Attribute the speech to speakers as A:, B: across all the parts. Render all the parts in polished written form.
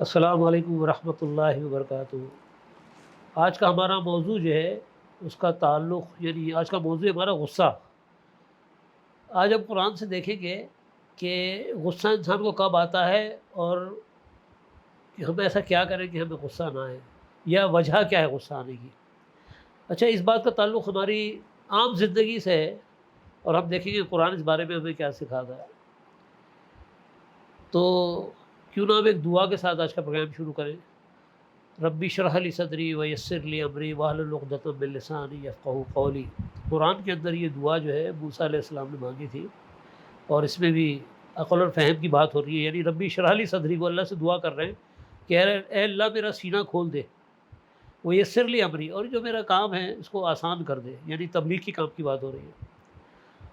A: السلام علیکم ورحمۃ اللہ وبرکاتہ۔ آج کا ہمارا موضوع جو ہے اس کا تعلق، یعنی آج کا موضوع ہے ہمارا غصہ۔ آج ہم قرآن سے دیکھیں گے کہ غصہ انسان کو کب آتا ہے، اور کہ ہم ایسا کیا کریں کہ ہمیں غصہ نہ آئے، یا وجہ کیا ہے غصہ آنے کی۔ اچھا، اس بات کا تعلق ہماری عام زندگی سے ہے، اور ہم دیکھیں گے قرآن اس بارے میں ہمیں کیا سکھاتا ہے۔ تو کیوں نہ ہم ایک دعا کے ساتھ آج کا پروگرام شروع کریں۔ ربی اشرح لی صدری ویسر لی امری واحلل عقدۃ من لسانی یفقہوا قولی۔ قرآن کے اندر یہ دعا جو ہے موسیٰ علیہ السلام نے مانگی تھی، اور اس میں بھی عقل اور فہم کی بات ہو رہی ہے۔ یعنی ربی اشرح لی صدری، وہ اللہ سے دعا کر رہے ہیں کہ اے اللہ میرا سینہ کھول دے، ویسر لی امری، اور جو میرا کام ہے اس کو آسان کر دے، یعنی تبلیغ کی کام کی بات ہو رہی ہے۔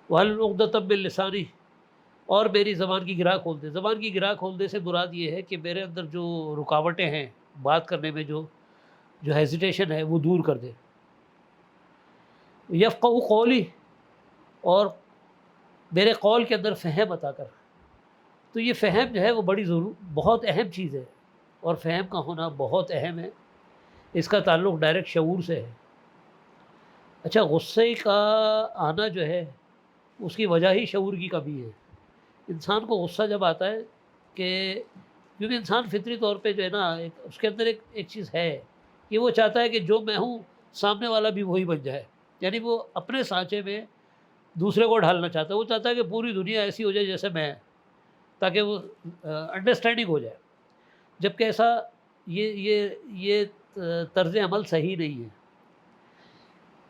A: واحلل عقدۃ من لسانی، اور میری زبان کی گرہ کھول دے۔ زبان کی گرہ کھول دے سے مراد یہ ہے کہ میرے اندر جو رکاوٹیں ہیں بات کرنے میں، جو ہیزیٹیشن ہے وہ دور کر دے۔ یفقہوا قولی، اور میرے قول کے اندر فہم عطا کر۔ تو یہ فہم جو ہے وہ بہت اہم چیز ہے، اور فہم کا ہونا بہت اہم ہے۔ اس کا تعلق ڈائریکٹ شعور سے ہے۔ اچھا، غصے کا آنا جو ہے اس کی وجہ ہی شعور کی کمی ہے۔ انسان کو غصہ جب آتا ہے کہ کیونکہ انسان فطری طور پہ جو ہے نا، اس کے اندر ایک چیز ہے کہ وہ چاہتا ہے کہ جو میں ہوں سامنے والا بھی وہی بن جائے، یعنی وہ اپنے سانچے میں دوسرے کو ڈھالنا چاہتا ہے۔ وہ چاہتا ہے کہ پوری دنیا ایسی ہو جائے جیسے میں، تاکہ وہ انڈرسٹینڈنگ ہو جائے، جبکہ ایسا یہ طرز عمل صحیح نہیں ہے۔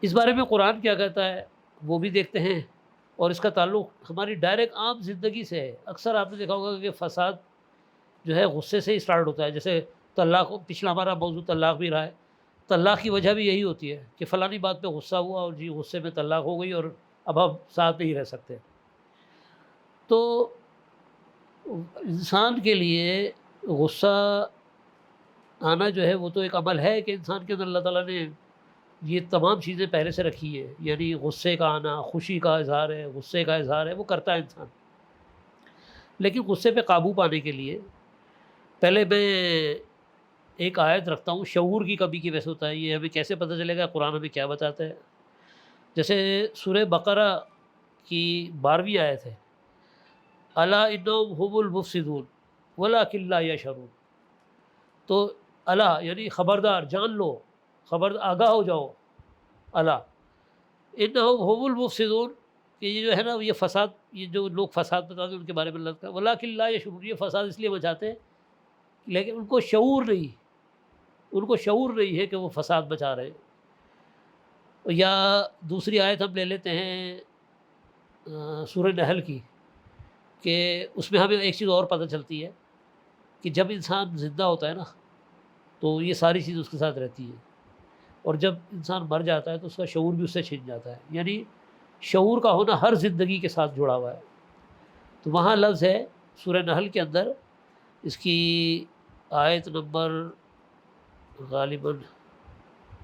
A: اس بارے میں قرآن کیا کہتا ہے وہ بھی دیکھتے ہیں، اور اس کا تعلق ہماری ڈائریکٹ عام زندگی سے ہے۔ اکثر آپ نے دیکھا ہوگا کہ فساد جو ہے غصے سے ہی اسٹارٹ ہوتا ہے۔ جیسے طلاق، پچھلا ہمارا موضوع طلاق بھی رہا ہے۔ طلاق کی وجہ بھی یہی ہوتی ہے کہ فلانی بات پہ غصہ ہوا، اور جی غصے میں طلاق ہو گئی، اور اب ہم ساتھ نہیں رہ سکتے۔ تو انسان کے لیے غصہ آنا جو ہے وہ تو ایک عمل ہے کہ انسان کے اندر اللہ تعالیٰ نے یہ تمام چیزیں پہلے سے رکھی ہیں، یعنی غصے کا آنا، خوشی کا اظہار ہے، غصے کا اظہار ہے، وہ کرتا ہے انسان۔ لیکن غصے پہ قابو پانے کے لیے پہلے میں ایک آیت رکھتا ہوں۔ شعور کی کمی کی وجہ سے ہوتا ہے یہ، ہمیں کیسے پتہ چلے گا قرآن ہمیں کیا بتاتا ہے؟ جیسے سورہ بقرہ کی 12ویں آیت ہے، الا انہم هم المفسدون ولکن لا یشعرون۔ تو الا یعنی خبردار، جان لو، آگاہ ہو جاؤ۔ الا انہم هم المفسدون، کہ یہ جو ہے نا یہ فساد، یہ جو لوگ فساد بتاتے ہیں ان کے بارے میں اللہ کا، ولکن لا یشعرون، یہ فساد اس لیے مچاتے ہیں لیکن ان کو شعور نہیں ہے کہ وہ فساد بچا رہے ہیں۔ یا دوسری آیت ہم لے لیتے ہیں سورہ نحل کی، کہ اس میں ہمیں ایک چیز اور پتہ چلتی ہے کہ جب انسان زندہ ہوتا ہے نا تو یہ ساری چیز اس کے ساتھ رہتی ہے، اور جب انسان مر جاتا ہے تو اس کا شعور بھی اس سے چھن جاتا ہے۔ یعنی شعور کا ہونا ہر زندگی کے ساتھ جڑا ہوا ہے۔ تو وہاں لفظ ہے سورہ نحل کے اندر، اس کی آیت نمبر غالباً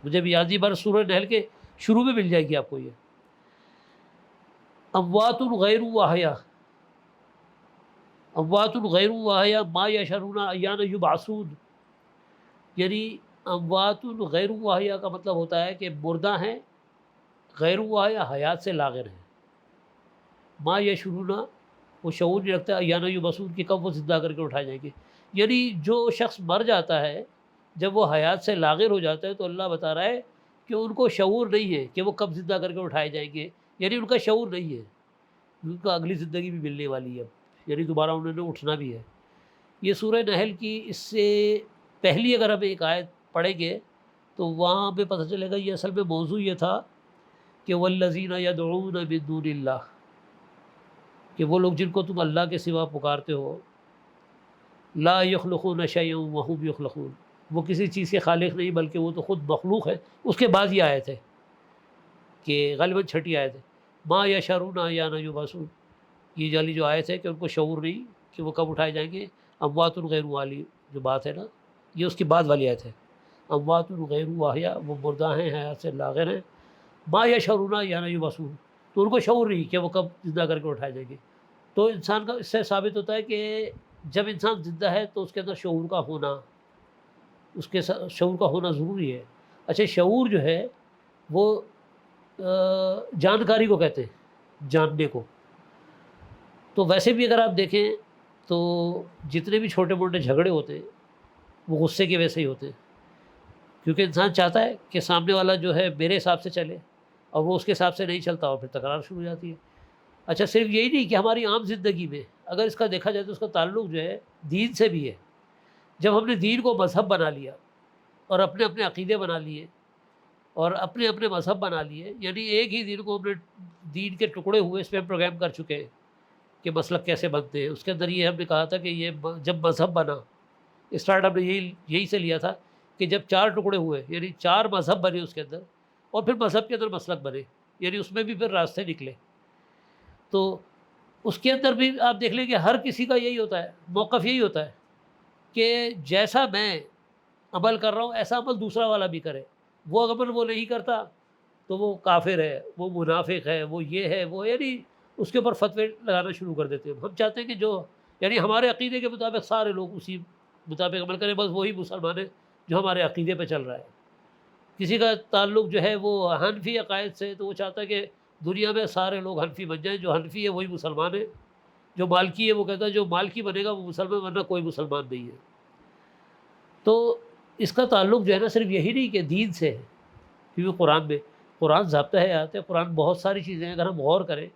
A: مجھے بھی یاد نہیں، بر سورہ نحل کے شروع میں مل جائے گی آپ کو یہ، اموات غیر واحیا، اموات غیر واحیا ما یشعرون ایان یبعثون۔ یعنی اموات غیر واحیا کا مطلب ہوتا ہے کہ مردہ ہیں، غیر واحیا حیات سے لاغر ہیں، ما یشعرون وہ شعور نہیں رکھتا، ایان یبعثون کہ کب وہ زندہ کر کے اٹھائے جائیں گے۔ یعنی جو شخص مر جاتا ہے جب وہ حیات سے لاغر ہو جاتا ہے تو اللہ بتا رہا ہے کہ ان کو شعور نہیں ہے کہ وہ کب زندہ کر کے اٹھائے جائیں گے، یعنی ان کا شعور نہیں ہے، ان کا اگلی زندگی بھی ملنے والی ہے، یعنی دوبارہ انہوں نے اٹھنا بھی ہے۔ یہ سورہ نحل کی اس سے پہلی اگر ہم ایک آیت پڑھیں گے تو وہاں پہ پتہ چلے گا یہ اصل میں موضوع یہ تھا کہ والذین یدعون من دون اللہ، کہ وہ لوگ جن کو تم اللہ کے سوا پکارتے ہو، لا یخلقون شیئا وهم یخلقون، وہ کسی چیز کے خالق نہیں بلکہ وہ تو خود مخلوق ہے۔ اس کے بعد یہ آیت ہے کہ غالباً چھٹی آیت ہے، ما یشعرون ایان یبعثون، یہ والی جو آیت ہے کہ ان کو شعور نہیں کہ وہ کب اٹھائے جائیں گے۔ اموات غیر والی جو بات ہے نا، یہ اس کی بعد والی آیت ہے، اموات غیر واحیا، وہ مردہ ہیں، حیات سے لاغر ہیں، ما یشعرون ایان یبعثون، تو ان کو شعور نہیں کہ وہ کب زندہ کر کے اٹھائے جائیں گے۔ تو انسان کا اس سے ثابت ہوتا ہے کہ جب انسان زندہ ہے تو اس کے اندر شعور کا ہونا، اس کے شعور کا ہونا ضروری ہے۔ اچھا، شعور جو ہے وہ جانکاری کو کہتے ہیں، جاننے کو۔ تو ویسے بھی اگر آپ دیکھیں تو جتنے بھی چھوٹے موٹے جھگڑے ہوتے ہیں وہ غصے کی وجہ سے ہی ہوتے ہیں، کیونکہ انسان چاہتا ہے کہ سامنے والا جو ہے میرے حساب سے چلے، اور وہ اس کے حساب سے نہیں چلتا، اور پھر تکرار شروع ہو جاتی ہے۔ اچھا، صرف یہی نہیں کہ ہماری عام زندگی میں اگر اس کا دیکھا جائے تو اس کا تعلق جو ہے دین سے بھی ہے۔ جب ہم نے دین کو مذہب بنا لیا اور اپنے اپنے عقیدے بنا لیے اور اپنے اپنے مذہب بنا لیے، یعنی ایک ہی دین کو ہم نے، دین کے ٹکڑے ہوئے اس پہ ہم پروگرام کر چکے ہیں کہ مسلک کیسے بنتے ہیں۔ اس کے اندر یہ ہم نے کہا تھا کہ یہ جب مذہب بنا، اسٹارٹ ہم نے یہی سے لیا تھا کہ جب 4 ٹکڑے ہوئے، یعنی 4 مذہب بنے اس کے اندر، اور پھر مذہب کے اندر مسلک بنے، یعنی اس میں بھی پھر راستے نکلے۔ تو اس کے اندر بھی آپ دیکھ لیں کہ ہر کسی کا یہی ہوتا ہے، موقف یہی ہوتا ہے کہ جیسا میں عمل کر رہا ہوں ایسا عمل دوسرا والا بھی کرے۔ وہ عمل وہ نہیں کرتا تو وہ کافر ہے، وہ منافق ہے، وہ یہ ہے، وہ، یعنی اس کے اوپر فتوے لگانا شروع کر دیتے ہیں۔ ہم چاہتے ہیں کہ جو، یعنی ہمارے عقیدے کے مطابق سارے لوگ اسی مطابق عمل کریں، بس وہی مسلمان ہے جو ہمارے عقیدے پہ چل رہا ہے۔ کسی کا تعلق جو ہے وہ حنفی عقائد سے، تو وہ چاہتا ہے کہ دنیا میں سارے لوگ حنفی بن جائیں، جو حنفی ہے وہی مسلمان ہے، جو مالکی ہے وہ کہتا ہے جو مالکی بنے گا وہ مسلمان، ورنہ کوئی مسلمان نہیں ہے۔ تو اس کا تعلق جو ہے نا صرف یہی نہیں کہ دین سے ہے، کیونکہ قرآن ضابطہ ہے، آتے ہیں قرآن، بہت ساری چیزیں ہیں، اگر ہم غور کریں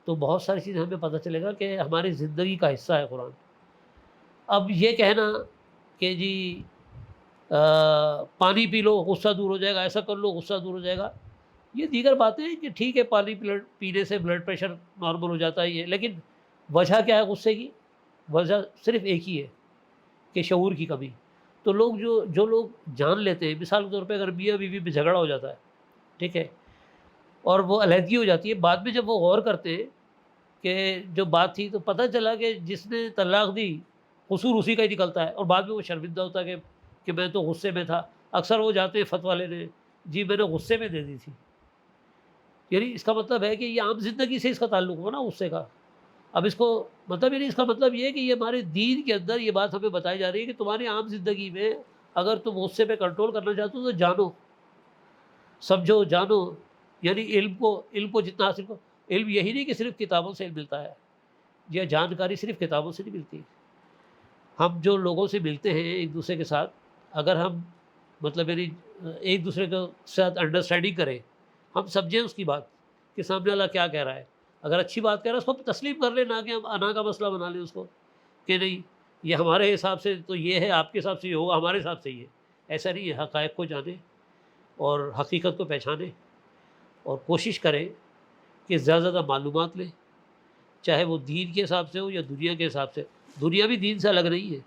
A: تو بہت ساری چیزیں ہمیں پتہ چلے گا کہ ہماری زندگی کا حصہ ہے قرآن۔ اب یہ کہنا کہ جی پانی پی لو غصہ دور ہو جائے گا، ایسا کر لو غصہ دور ہو جائے گا، یہ دیگر باتیں ہیں کہ ٹھیک ہے پانی پینے سے بلڈ پریشر نارمل ہو جاتا ہے یہ، لیکن وجہ کیا ہے غصے کی؟ وجہ صرف ایک ہی ہے کہ شعور کی کمی۔ تو لوگ جو لوگ جان لیتے ہیں، مثال کے طور پہ اگر میاں بیوی میں جھگڑا ہو جاتا ہے، ٹھیک ہے، اور وہ علیحدگی ہو جاتی ہے، بعد میں جب وہ غور کرتے ہیں کہ جو بات تھی، تو پتہ چلا کہ جس نے طلاق دی قصور اسی کا ہی نکلتا ہے، اور بعد میں وہ شرمندہ ہوتا ہے کہ میں تو غصے میں تھا۔ اکثر وہ جاتے ہیں فتویٰ لینے، جی میں نے غصے میں دے دی تھی، یعنی اس کا مطلب ہے کہ یہ عام زندگی سے اس کا تعلق ہوا نا غصے کا۔ اب اس کو مطلب، یعنی اس کا مطلب یہ ہے کہ یہ ہمارے دین کے اندر یہ بات ہمیں بتائی جا رہی ہے کہ تمہاری عام زندگی میں اگر تم غصے پہ کنٹرول کرنا چاہتے ہو تو جانو، سمجھو، جانو، یعنی علم کو جتنا حاصل کرو۔ علم یہی نہیں کہ صرف کتابوں سے علم ملتا ہے، یہ جانکاری صرف کتابوں سے نہیں ملتی۔ ہم جو لوگوں سے ملتے ہیں ایک دوسرے کے ساتھ، اگر ہم مطلب یعنی ایک دوسرے کے ساتھ انڈرسٹینڈنگ کریں، ہم سمجھیں اس کی بات کہ سامنے والا کیا کہہ رہا ہے، اگر اچھی بات کہہ رہا ہے اس کو تسلیم کر لیں، نہ کہ ہم انا کا مسئلہ بنا لیں اس کو کہ نہیں یہ ہمارے حساب سے تو یہ ہے، آپ کے حساب سے یہ ہوگا، ہمارے حساب سے یہ ہے۔ ایسا نہیں ہے، حقائق کو جانیں اور حقیقت کو پہچانیں، اور کوشش کریں کہ زیادہ سے زیادہ معلومات لیں، چاہے وہ دین کے حساب سے ہو یا دنیا کے حساب سے۔ دنیا بھی دین سے الگ نہیں ہے،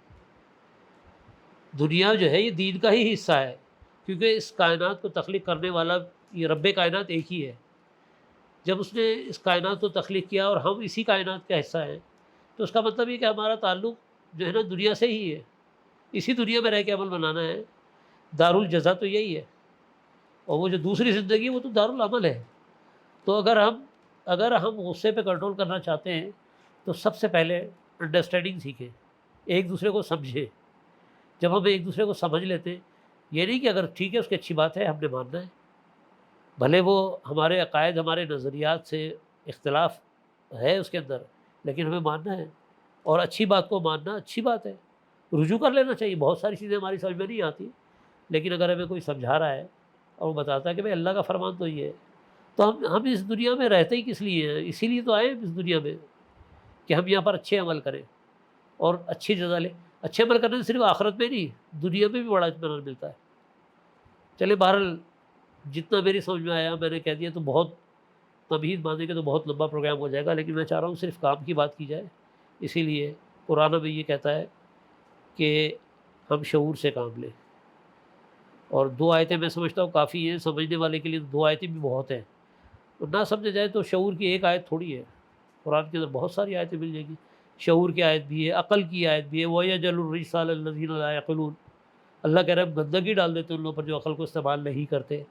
A: دنیا جو ہے یہ دین کا ہی حصہ ہے، کیونکہ اس کائنات کو تخلیق کرنے والا یہ رب کائنات ایک ہی ہے۔ جب اس نے اس کائنات کو تخلیق کیا اور ہم اسی کائنات کا حصہ ہیں، تو اس کا مطلب یہ کہ ہمارا تعلق جو ہے نا دنیا سے ہی ہے، اسی دنیا میں رہ کے عمل بنانا ہے۔ دارالجزا تو یہی ہے، اور وہ جو دوسری زندگی ہے وہ تو دارالعمل ہے۔ تو اگر ہم غصے پہ کنٹرول کرنا چاہتے ہیں تو سب سے پہلے انڈرسٹینڈنگ سیکھیں، ایک دوسرے کو سمجھیں۔ جب ہم ایک دوسرے کو سمجھ لیتے ہیں، یہ نہیں کہ اگر ٹھیک ہے اس کی اچھی بات ہے ہم نے ماننا ہے، بھلے وہ ہمارے عقائد ہمارے نظریات سے اختلاف ہے اس کے اندر، لیکن ہمیں ماننا ہے، اور اچھی بات کو ماننا اچھی بات ہے، رجوع کر لینا چاہیے۔ بہت ساری چیزیں ہماری سمجھ میں نہیں آتی، لیکن اگر ہمیں کوئی سمجھا رہا ہے اور وہ بتاتا ہے کہ بھائی اللہ کا فرمان تو یہ ہے، تو ہم اس دنیا میں رہتے ہی کس لیے ہیں؟ اسی لیے تو آئے ہیں اس دنیا میں کہ ہم یہاں پر اچھے عمل کریں اور اچھی جزا لیں۔ اچھے عمل کرنے سے صرف آخرت میں نہیں، دنیا میں بھی بڑا اطمینان ملتا ہے۔ چلے بہرحال جتنا میری سمجھ میں آیا میں نے کہہ دیا، تو بہت تمہید باندھنے کے تو بہت لمبا پروگرام ہو جائے گا، لیکن میں چاہ رہا ہوں صرف کام کی بات کی جائے۔ اسی لیے قرآن میں یہ کہتا ہے کہ ہم شعور سے کام لیں، اور 2 آیتیں میں سمجھتا ہوں کافی ہیں سمجھنے والے کے لیے، 2 آیتیں بھی بہت ہیں۔ اور نہ سمجھا جائے تو شعور کی ایک آیت تھوڑی ہے، قرآن کے اندر بہت ساری آیتیں مل جائیں گی۔ شعور کی آیت بھی ہے، عقل کی آیت بھی ہے، وَيَجْعَلُ الرِّجْسَ عَلَى الَّذِينَ لَا يَعْقِلُونَ، اللہ کہہ رہے ہیں گندگی ڈال دیتے ان لوگوں پر جو عقل کو استعمال نہیں کرتے۔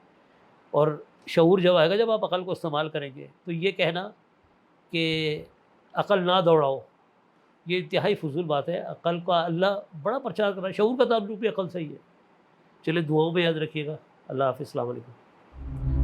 A: اور شعور جب آئے گا، جب آپ عقل کو استعمال کریں گے، تو یہ کہنا کہ عقل نہ دوڑاؤ یہ انتہائی فضول بات ہے. عقل کا اللہ بڑا پرچار کر رہا ہے، شعور کا تعلق بھی عقل سے ہی ہے. چلے دعاؤں میں یاد رکھیے گا. اللہ حافظ. السلام علیکم.